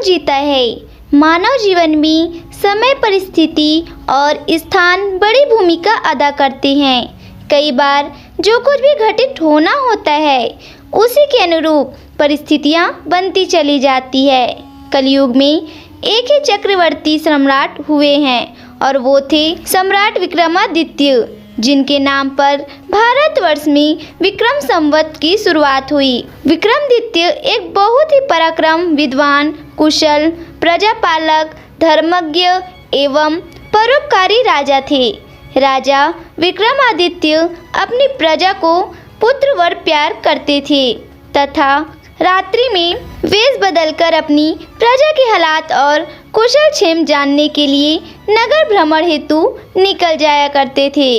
कौन जीता है। मानव जीवन में समय, परिस्थिति और स्थान बड़ी भूमिका अदा करते हैं। कई बार जो कुछ भी घटित होना होता है उसी के अनुरूप परिस्थितियां बनती चली जाती है। कलयुग में एक ही चक्रवर्ती सम्राट हुए हैं और वो थे सम्राट विक्रमादित्य, जिनके नाम पर भारतवर्ष में विक्रम संवत की शुरुआत हुई। विक्रमादित्य एक बहुत ही पराक्रम, विद्वान, कुशल, प्रजापालक, धर्मज्ञ एवं परोपकारी राजा थे। राजा विक्रमादित्य अपनी प्रजा को पुत्रवर प्यार करते थे तथा रात्रि में वेश बदलकर अपनी प्रजा के हालात और कुशल क्षेम जानने के लिए नगर भ्रमण हेतु निकल जाया करते थे।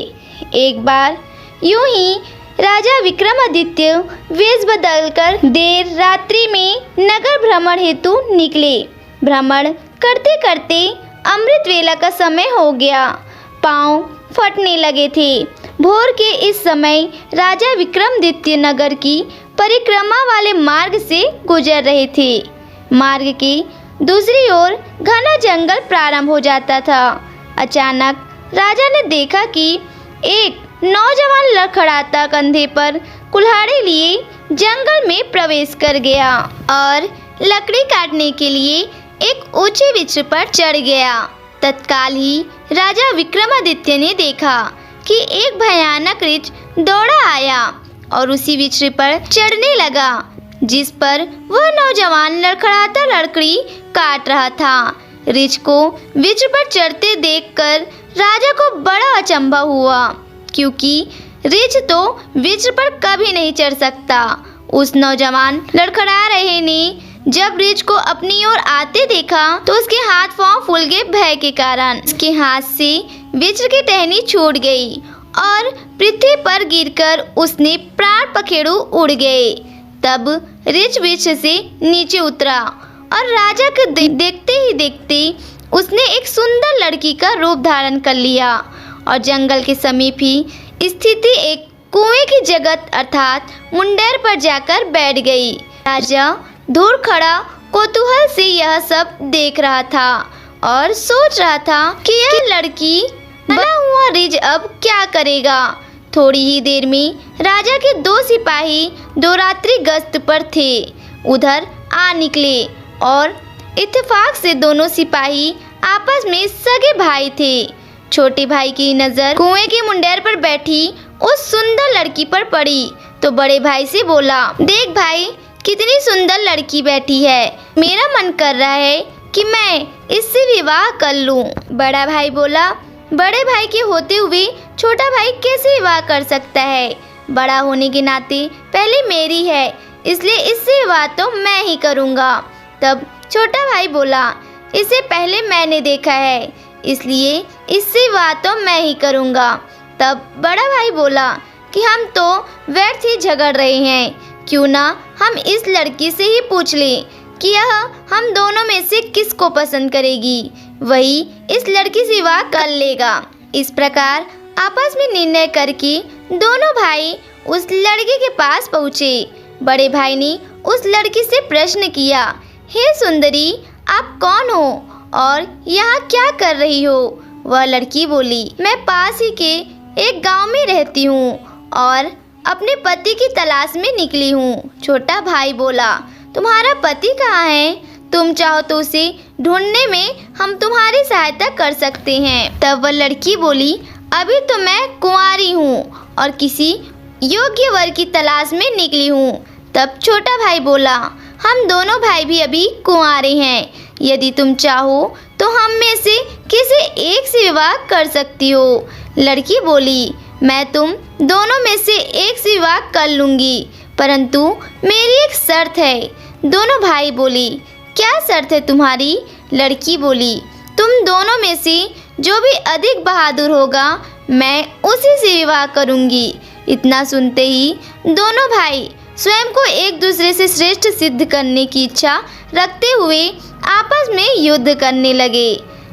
एक बार यूं ही राजा विक्रमादित्य वेश बदलकर देर रात्रि में नगर भ्रमण हेतु निकले। भ्रमण करते करते अमृत वेला का समय हो गया। पांव फटने लगे थे। भोर के इस समय राजा विक्रमादित्य नगर की परिक्रमा वाले मार्ग से गुजर रहे थे। मार्ग के दूसरी ओर घना जंगल प्रारंभ हो जाता था। अचानक राजा ने देखा कि एक नौजवान लड़खड़ाता कंधे पर कुल्हाड़ी लिए जंगल में प्रवेश कर गया और लकड़ी काटने के लिए एक ऊंचे वृक्ष पर चढ़ गया। तत्काल ही राजा विक्रमादित्य ने देखा कि एक भयानक रीछ दौड़ा आया और उसी वृक्ष पर चढ़ने लगा जिस पर वह नौजवान लड़खड़ाता लकड़ी काट रहा था। रीछ को वृक्ष पर चढ़ते देखकर राजा को बड़ा अचंभा हुआ, क्योंकि रीछ तो वृक्ष पर कभी नहीं चढ़ सकता। उस नौजवान लड़खड़ा रहे ने जब रीछ को अपनी ओर आते देखा तो उसके हाथ पांव फूल गए भय के कारण। उसके हाथ से वृक्ष की टहनी छूट गई और पृथ्वी पर गिरकर उसने प्राण पखेरु उड़ गए। तब रीछ वृक्ष से नीचे उतरा और राजा को देखते ही देखते उसने एक सुंदर लड़की का रूप धारण कर लिया और जंगल के समीप ही स्थिति एक कुएं की जगत अर्थात मुंडेर पर जाकर बैठ गई। राजा दूर खड़ा कौतूहल से यह सब देख रहा था और सोच रहा था कि यह लड़की बना हुआ रीछ अब क्या करेगा। थोड़ी ही देर में राजा के दो सिपाही दो रात्रि गश्त पर थे उधर आ निकले और इत्तेफाक से दोनों सिपाही आपस में सगे भाई थे। छोटे भाई की नज़र कुएं के मुंडेर पर बैठी उस सुंदर लड़की पर पड़ी तो बड़े भाई से बोला, देख भाई, कितनी सुंदर लड़की बैठी है। मेरा मन कर रहा है कि मैं इससे विवाह कर लूं। बड़ा भाई बोला, बड़े भाई के होते हुए छोटा भाई कैसे विवाह कर सकता है। बड़ा होने के नाते पहले मेरी है, इसलिए इससे विवाह तो मैं ही करूंगा। तब छोटा भाई बोला, इसे पहले मैंने देखा है, इसलिए इससे विवाह तो मैं ही करूंगा। तब बड़ा भाई बोला कि हम तो व्यर्थ ही झगड़ रहे हैं, क्यों ना हम इस लड़की से ही पूछ लें कि यह हम दोनों में से किसको पसंद करेगी, वही इस लड़की से विवाह कर लेगा। इस प्रकार आपस में निर्णय करके दोनों भाई उस लड़की के पास पहुँचे। बड़े भाई ने उस लड़की से प्रश्न किया, हे सुंदरी, आप कौन हो और यहाँ क्या कर रही हो। वह लड़की बोली, मैं पास ही के एक गांव में रहती हूँ और अपने पति की तलाश में निकली हूँ। छोटा भाई बोला, तुम्हारा पति कहाँ है? तुम चाहो तो उसे ढूंढने में हम तुम्हारी सहायता कर सकते हैं। तब वह लड़की बोली, अभी तो मैं कुंवारी हूँ और किसी योग्य वर की तलाश में निकली हूँ। तब छोटा भाई बोला, हम दोनों भाई भी अभी कुंवारे हैं, यदि तुम चाहो तो हम में से किसी एक से विवाह कर सकती हो। लड़की बोली, मैं तुम दोनों में से एक से विवाह कर लूँगी, परंतु मेरी एक शर्त है। दोनों भाई बोली, क्या शर्त है तुम्हारी? लड़की बोली, तुम दोनों में से जो भी अधिक बहादुर होगा मैं उसी से विवाह करूँगी। इतना सुनते ही दोनों भाई स्वयं को एक दूसरे से श्रेष्ठ सिद्ध करने की इच्छा रखते हुए आपस में युद्ध करने लगे।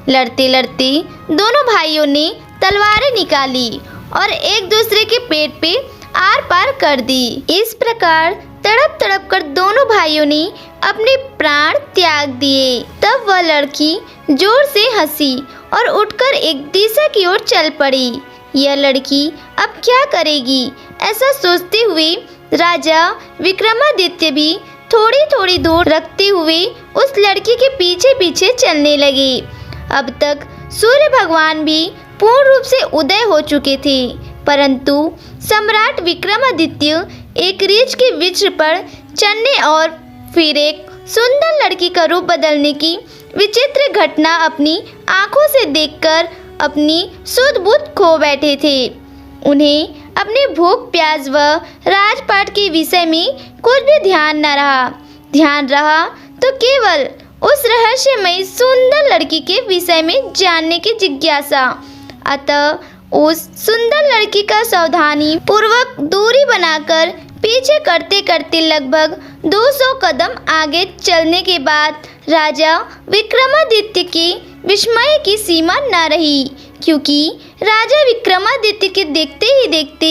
लड़ते लड़ते दोनों भाइयों ने तलवारें निकाली और एक दूसरे के पेट पे आर पार कर दी। इस प्रकार तड़प तड़प कर दोनों भाइयों ने अपने प्राण त्याग दिए। तब वह लड़की जोर से हंसी और उठकर एक दिशा की ओर चल पड़ी। यह लड़की अब क्या करेगी, ऐसा सोचते हुए राजा विक्रमादित्य भी थोड़ी थोड़ी दूर रखते हुए उस लड़की के पीछे पीछे चलने लगे। अब तक सूर्य भगवान भी पूर्ण रूप से उदय हो चुके थे, परंतु सम्राट विक्रमादित्य एक रीछ के वृक्ष पर चढ़ने और फिर एक सुंदर लड़की का रूप बदलने की विचित्र घटना अपनी आंखों से देखकर अपनी सुध बुध खो बैठे थे। उन्हें अपने भूख प्यास व राजपाट के विषय में कुछ भी ध्यान न रहा। ध्यान रहा तो केवल उस रहस्यमयी सुंदर लड़की के विषय में जानने की जिज्ञासा। अतः उस सुंदर लड़की का सावधानी पूर्वक दूरी बनाकर पीछे करते करते लगभग 200 कदम आगे चलने के बाद राजा विक्रमादित्य के विस्मय की सीमा न रही, क्योंकि राजा विक्रमादित्य के देखते ही देखते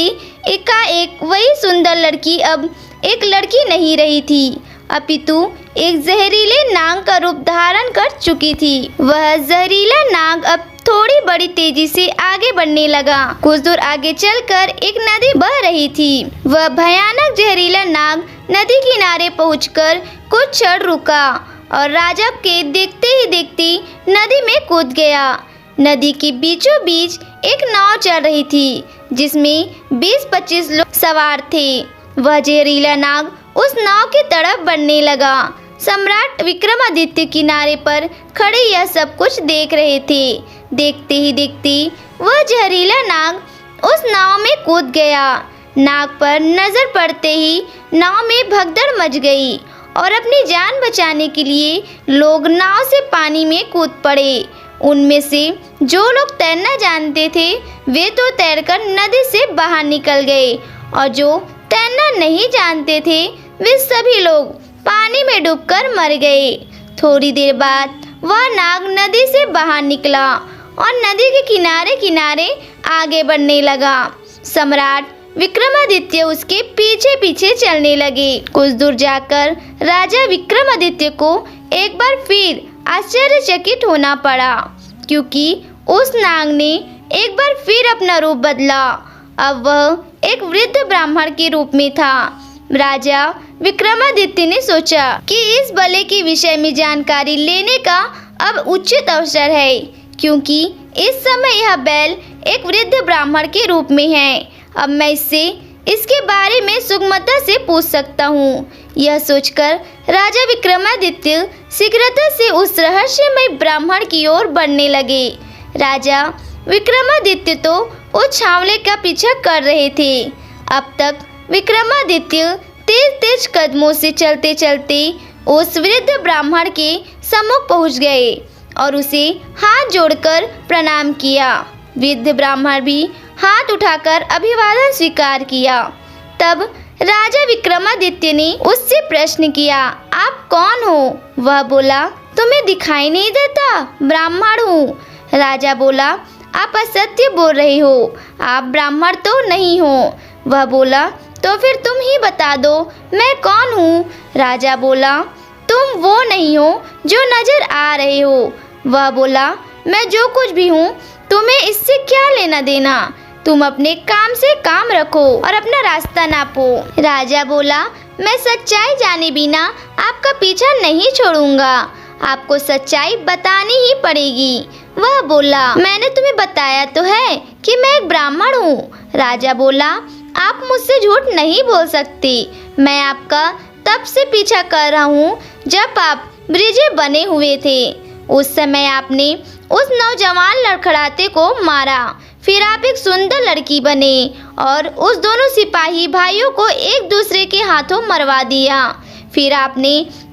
एकाएक वही सुंदर लड़की अब एक लड़की नहीं रही थी, अपितु एक जहरीले नाग का रूप धारण कर चुकी थी। वह जहरीला नाग अब थोड़ी बड़ी तेजी से आगे बढ़ने लगा। कुछ दूर आगे चलकर एक नदी बह रही थी। वह भयानक जहरीला नाग नदी किनारे पहुंचकर कुछ क्षण रुका और राजा के देखते ही देखते नदी में कूद गया। नदी के बीचों बीच एक नाव चल रही थी, जिसमें 20-25 लोग सवार थे। वह जहरीला नाग उस नाव की तरफ बढ़ने लगा। सम्राट विक्रमादित्य किनारे पर खड़े यह सब कुछ देख रहे थे। देखते ही देखते वह जहरीला नाग उस नाव में कूद गया। नाग पर नजर पड़ते ही नाव में भगदड़ मच गई और अपनी जान बचाने के लिए लोग नाव से पानी में कूद पड़े। उनमें से जो लोग तैरना जानते थे वे तो तैरकर नदी से बाहर निकल गए, और जो तैरना नहीं जानते थे वे सभी लोग पानी में डूबकर मर गए। थोड़ी देर बाद वह नाग नदी से बाहर निकला और नदी के किनारे किनारे आगे बढ़ने लगा। सम्राट विक्रमादित्य उसके पीछे पीछे चलने लगे। कुछ दूर जाकर राजा विक्रमादित्य को एक बार फिर आश्चर्यचकित होना पड़ा, क्योंकि उस नाग ने एक बार फिर अपना रूप बदला। अब वह एक वृद्ध ब्राह्मण के रूप में था। राजा विक्रमादित्य ने सोचा कि इस बले के विषय में जानकारी लेने का अब उचित अवसर है, क्योंकि इस समय यह बैल एक वृद्ध ब्राह्मण के रूप में है। अब मैं इससे इसके बारे में सुगमता से पूछ सकता हूँ। यह सोचकर राजा विक्रमादित्य शीघ्रता से उस रहस्यमय ब्राह्मण की ओर बढ़ने लगे। राजा विक्रमादित्य तो उस छावले का पीछा कर रहे थे। अब तक विक्रमादित्य तेज तेज कदमों से चलते चलते उस वृद्ध ब्राह्मण के सम्मुख पहुंच गए और उसे हाथ जोड़कर प्रणाम किया। वृद्ध ब्राह्मण भी हाथ उठाकर अभिवादन स्वीकार किया। तब राजा विक्रमादित्य ने उससे प्रश्न किया, आप कौन हो? वह बोला, तुम्हें दिखाई नहीं देता? ब्राह्मण हूँ। राजा बोला, आप असत्य बोल रहे हो, आप ब्राह्मण तो नहीं हो। वह बोला, तो फिर तुम ही बता दो मैं कौन हूँ? राजा बोला, तुम वो नहीं हो जो नजर आ रहे हो। वह बोला, मैं जो कुछ भी हूँ तुम्हें इससे क्या लेना देना? तुम अपने काम से काम रखो और अपना रास्ता नापो। राजा बोला, मैं सच्चाई जाने बिना आपका पीछा नहीं छोड़ूंगा, आपको सच्चाई बतानी ही पड़ेगी। वह बोला, मैंने तुम्हें बताया तो है कि मैं एक ब्राह्मण हूँ। राजा बोला, आप मुझसे झूठ नहीं बोल सकते। मैं आपका तब से पीछा कर रहा हूँ जब आप ब्रिजे बने हुए थे। उस समय आपने उस नौजवान लड़खड़ाते को मारा, फिर आप एक सुंदर लड़की बने और उस दोनों सिपाही भाइयों को एक दूसरे के हाथों मरवा दिया। फिर आपने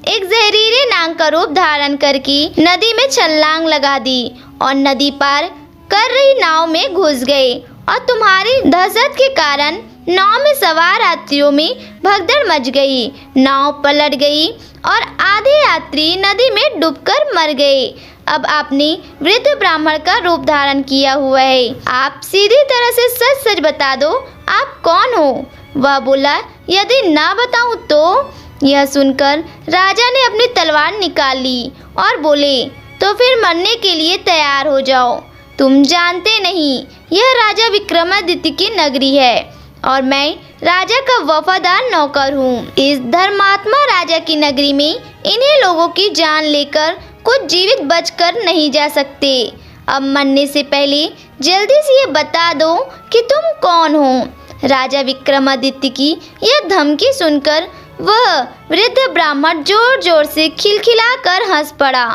एक जहरीले नाग का रूप धारण करके नदी में छलांग लगा दी और नदी पार कर रही नाव में घुस गए, और तुम्हारी दहशत के कारण नाव में सवार यात्रियों में भगदड़ मच गई। नाव पलट गई और आधे यात्री नदी में डूबकर मर गए। अब आपने वृद्ध ब्राह्मण का रूप धारण किया हुआ है। आप सीधी तरह से सच सच बता दो, आप कौन हो? वह बोला, यदि ना बताऊं तो? यह सुनकर राजा ने अपनी तलवार निकाल ली और बोले, तो फिर मरने के लिए तैयार हो जाओ। तुम जानते नहीं, यह राजा विक्रमादित्य की नगरी है और मैं राजा का वफादार नौकर हूँ। इस धर्मात्मा राजा की नगरी में इन्हीं लोगों की जान लेकर कुछ जीवित बचकर नहीं जा सकते। अब मरने से पहले जल्दी से ये बता दो कि तुम कौन हो। राजा विक्रमादित्य की यह धमकी सुनकर वह वृद्ध ब्राह्मण जोर जोर से खिलखिलाकर हंस पड़ा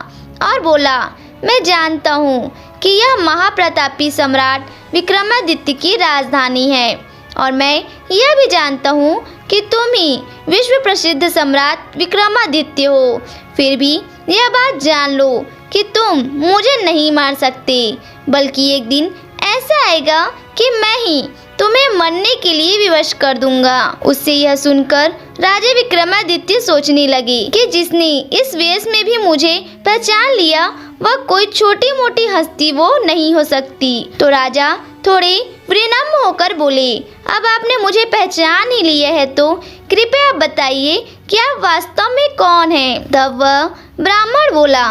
और बोला, मैं जानता हूँ कि यह महाप्रतापी सम्राट विक्रमादित्य की राजधानी है और मैं यह भी जानता हूँ कि तुम ही विश्व प्रसिद्ध सम्राट विक्रमादित्य हो। फिर भी यह बात जान लो कि तुम मुझे नहीं मार सकते, बल्कि एक दिन ऐसा आएगा कि मैं ही तुम्हें मरने के लिए विवश कर दूंगा। उससे यह सुनकर राजा विक्रमादित्य सोचने लगे कि जिसने इस वेश में भी मुझे पहचान लिया वह कोई छोटी मोटी हस्ती वो नहीं हो सकती। तो राजा थोड़े विनम्र होकर बोले, अब आपने मुझे पहचान ही लिया है तो कृपया बताइए कि आप वास्तव में कौन हैं। तब वह ब्राह्मण बोला,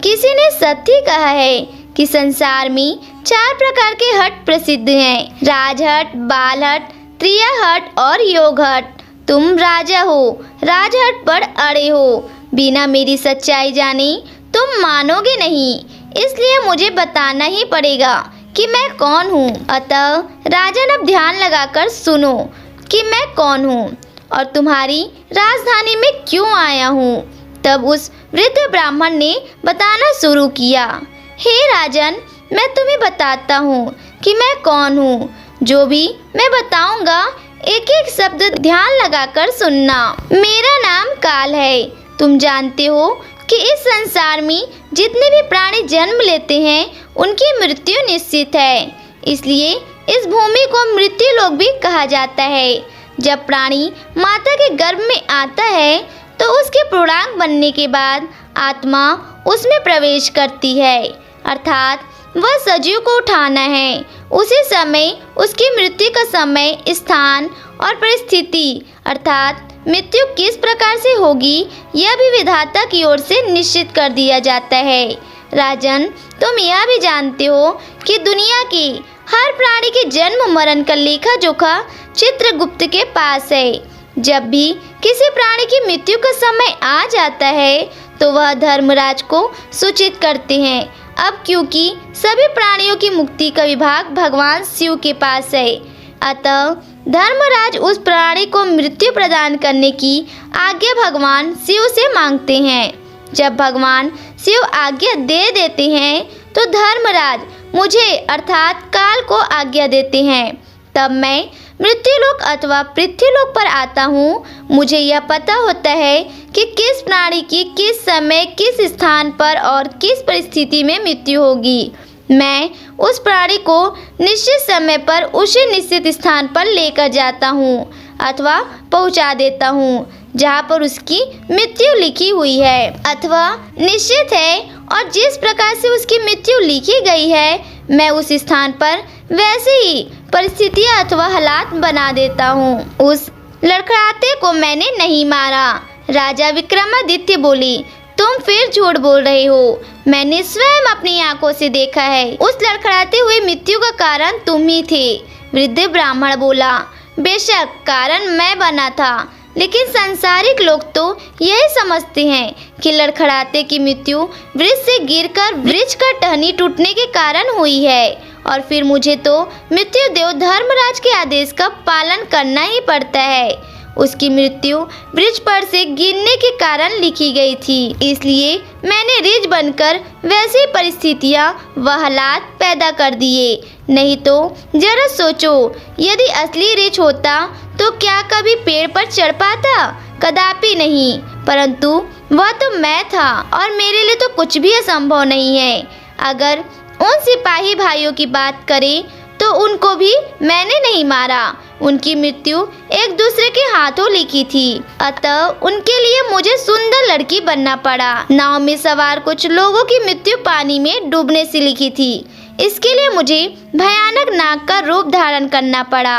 किसी ने सत्य कहा है कि संसार में 4 प्रकार के हट प्रसिद्ध हैं, राजहट, बालहट, त्रियाहट और योगहट। तुम राजा हो, राजहट पर अड़े हो। बिना मेरी सच्चाई जाने तुम मानोगे नहीं, इसलिए मुझे बताना ही पड़ेगा कि मैं कौन हूँ। अतः राजन अब ध्यान लगाकर सुनो कि मैं कौन हूँ और तुम्हारी राजधानी में क्यों आया हूँ। तब उस वृद्ध ब्राह्मण ने बताना शुरू किया, हे राजन, मैं तुम्हें बताता हूँ कि मैं कौन हूँ। जो भी मैं बताऊंगा एक एक शब्द ध्यान लगाकर सुनना। मेरा नाम काल है। तुम जानते हो कि इस संसार में जितने भी प्राणी जन्म लेते हैं उनकी मृत्यु निश्चित है, इसलिए इस भूमि को मृत्यु लोक भी कहा जाता है। जब प्राणी माता के गर्भ में आता है तो उसके पूर्णांग बनने के बाद आत्मा उसमें प्रवेश करती है, अर्थात वह सजीव को उठाना है। उसी समय उसकी मृत्यु का समय, स्थान और परिस्थिति अर्थात मृत्यु किस प्रकार से होगी यह भी विधाता की ओर से निश्चित कर दिया जाता है। राजन, तुम यह भी जानते हो कि दुनिया के हर प्राणी के जन्म मरण का लेखा जोखा चित्रगुप्त के पास है। जब भी किसी प्राणी की मृत्यु का समय आ जाता है तो वह धर्मराज को सूचित करते हैं। अब क्योंकि सभी प्राणियों की मुक्ति का विभाग भगवान शिव के पास है, अतः धर्मराज उस प्राणी को मृत्यु प्रदान करने की आज्ञा भगवान शिव से मांगते हैं। जब भगवान शिव आज्ञा दे देते हैं तो धर्मराज मुझे अर्थात काल को आज्ञा देते हैं। तब मैं मृत्युलोक अथवा पृथ्वीलोक पर आता हूँ। मुझे यह पता होता है कि किस प्राणी की किस समय, किस स्थान पर और किस परिस्थिति में मृत्यु होगी। मैं उस प्राणी को निश्चित समय पर उसी निश्चित स्थान पर लेकर जाता हूँ अथवा पहुँचा देता हूँ जहाँ पर उसकी मृत्यु लिखी हुई है अथवा निश्चित है, और जिस प्रकार से उसकी मृत्यु लिखी गई है मैं उस स्थान पर वैसे ही परिस्थितियाँ अथवा हालात बना देता हूँ। उस लड़खड़ाते को मैंने नहीं मारा। राजा विक्रमादित्य बोली, तुम फिर झूठ बोल रहे हो। मैंने स्वयं अपनी आंखों से देखा है। उस लड़खड़ाते हुए मृत्यु का कारण तुम ही थे। वृद्ध ब्राह्मण बोला, बेशक कारण मैं बना था, लेकिन सांसारिक लोग तो यही समझते हैं कि लड़खड़ाते की मृत्यु वृक्ष से गिरकर वृक्ष का टहनी टूटने के कारण हुई है और फिर मुझे तो मृत्यु देव धर्मराज के आदेश का पालन करना ही पड़ता है। उसकी मृत्यु वृक्ष पर से गिरने के कारण लिखी गई थी, इसलिए मैंने ऋच बनकर वैसी परिस्थितियाँ व हालात पैदा कर दिए। नहीं तो जरा सोचो, यदि असली ऋच होता तो क्या कभी पेड़ पर चढ़ पाता? कदापि नहीं, परंतु वह तो मैं था और मेरे लिए तो कुछ भी असंभव नहीं है। अगर उन सिपाही भाइयों की बात करें तो उनको भी मैंने नहीं मारा। उनकी मृत्यु एक दूसरे के हाथों लिखी थी, अतः उनके लिए मुझे सुंदर लड़की बनना पड़ा। नाव में सवार कुछ लोगों की मृत्यु पानी में डूबने से लिखी थी, इसके लिए मुझे भयानक नाग का रूप धारण करना पड़ा।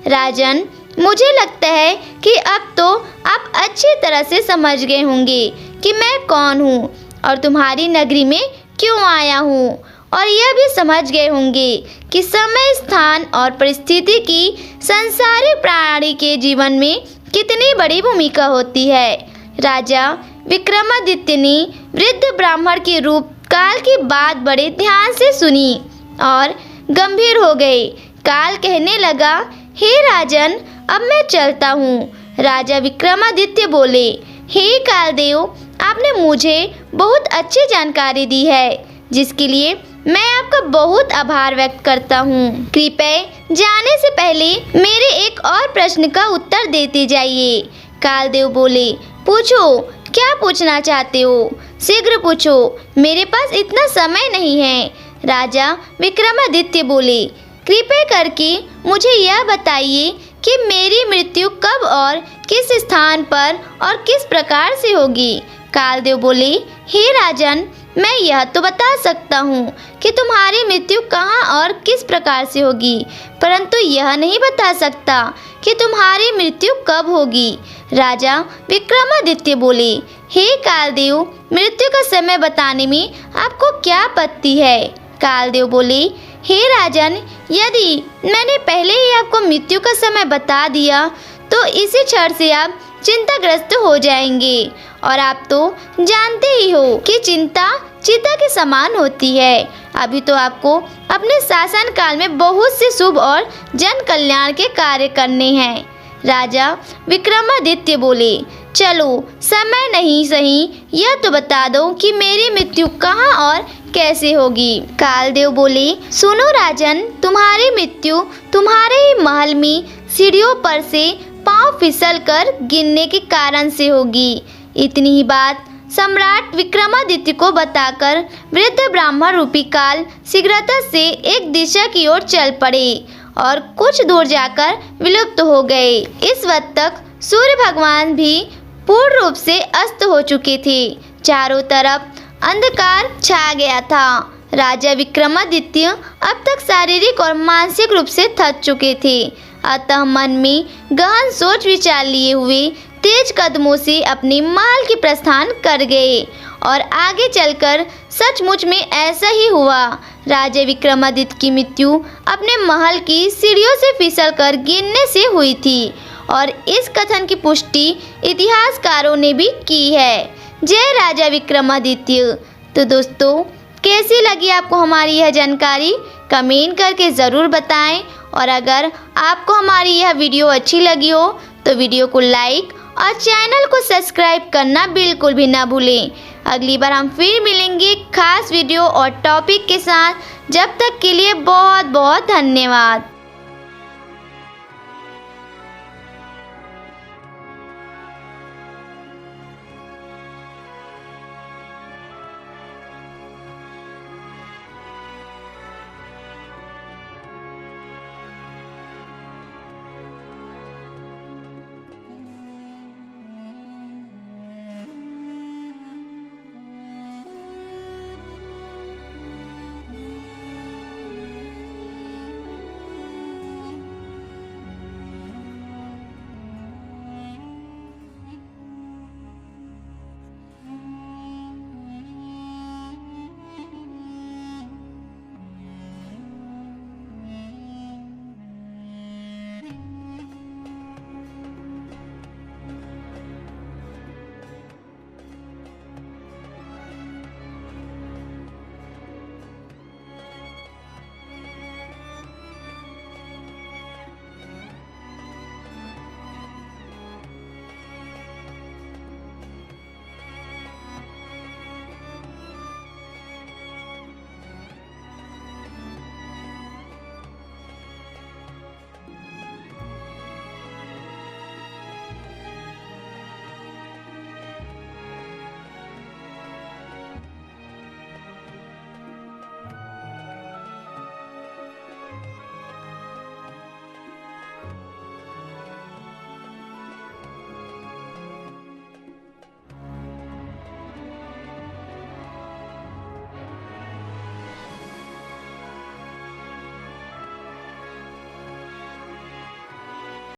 राजन, मुझे लगता है कि अब तो आप अच्छी तरह से समझ गए होंगे कि मैं कौन हूँ और तुम्हारी नगरी में क्यों आया हूँ, और यह भी समझ गए होंगे कि समय, स्थान और परिस्थिति की संसारिक प्राणी के जीवन में कितनी बड़ी भूमिका होती है। राजा विक्रमादित्य ने वृद्ध ब्राह्मण के रूप काल की बात बड़े ध्यान से सुनी और गंभीर हो गए। काल कहने लगा, हे राजन, अब मैं चलता हूँ। राजा विक्रमादित्य बोले, हे कालदेव, आपने मुझे बहुत अच्छी जानकारी दी है, जिसके लिए मैं आपका बहुत आभार व्यक्त करता हूँ। कृपया जाने से पहले मेरे एक और प्रश्न का उत्तर देते जाइए। कालदेव बोले, पूछो, क्या पूछना चाहते हो? शीघ्र पूछो, मेरे पास इतना समय नहीं है। राजा विक्रमादित्य बोले, कृपया करके मुझे यह बताइए कि मेरी मृत्यु कब और किस स्थान पर और किस प्रकार से होगी। कालदेव बोले, हे राजन, मैं यह तो बता सकता हूँ कि तुम्हारी मृत्यु कहाँ और किस प्रकार से होगी, परंतु यह नहीं बता सकता कि तुम्हारी मृत्यु कब होगी। राजा विक्रमादित्य बोले, हे कालदेव, मृत्यु का समय बताने में आपको क्या आपत्ति है? कालदेव बोले, हे राजन, यदि मैंने पहले ही आपको मृत्यु का समय बता दिया तो इसी क्षण से आप चिंताग्रस्त हो जाएंगे, और आप तो जानते ही हो कि चिंता चिता के समान होती है। अभी तो आपको अपने शासन काल में बहुत से शुभ और जन कल्याण के कार्य करने हैं। राजा विक्रमादित्य बोले, चलो, समय नहीं सही, यह तो बता दो कि मेरी मृत्यु कहाँ और कैसे होगी। कालदेव बोले, सुनो राजन, तुम्हारी मृत्यु तुम्हारे ही महल में सीढ़ियों पर से पांव फिसल कर गिरने के कारण से होगी। इतनी ही बात सम्राट विक्रमादित्य को बताकर वृद्ध ब्राह्मण रूपी काल शीघ्रता से एक दिशा की ओर चल पड़े और कुछ दूर जाकर विलुप्त हो गए। इस वक्त तक सूर्य भगवान भी पूर्ण रूप से अस्त हो चुके थे। चारों तरफ अंधकार छा गया था। राजा विक्रमादित्य अब तक शारीरिक और मानसिक रूप से थक चुके थे, अतः मन में गहन सोच विचार लिए हुए तेज कदमों से अपने महल की प्रस्थान कर गए, और आगे चलकर सचमुच में ऐसा ही हुआ। राजा विक्रमादित्य की मृत्यु अपने महल की सीढ़ियों से फिसलकर गिरने से हुई थी, और इस कथन की पुष्टि इतिहासकारों ने भी की है। जय राजा विक्रमादित्य। तो दोस्तों, कैसी लगी आपको हमारी यह जानकारी? कमेंट करके ज़रूर बताएं, और अगर आपको हमारी यह वीडियो अच्छी लगी हो तो वीडियो को लाइक और चैनल को सब्सक्राइब करना बिल्कुल भी ना भूलें। अगली बार हम फिर मिलेंगे खास वीडियो और टॉपिक के साथ। जब तक के लिए बहुत बहुत धन्यवाद।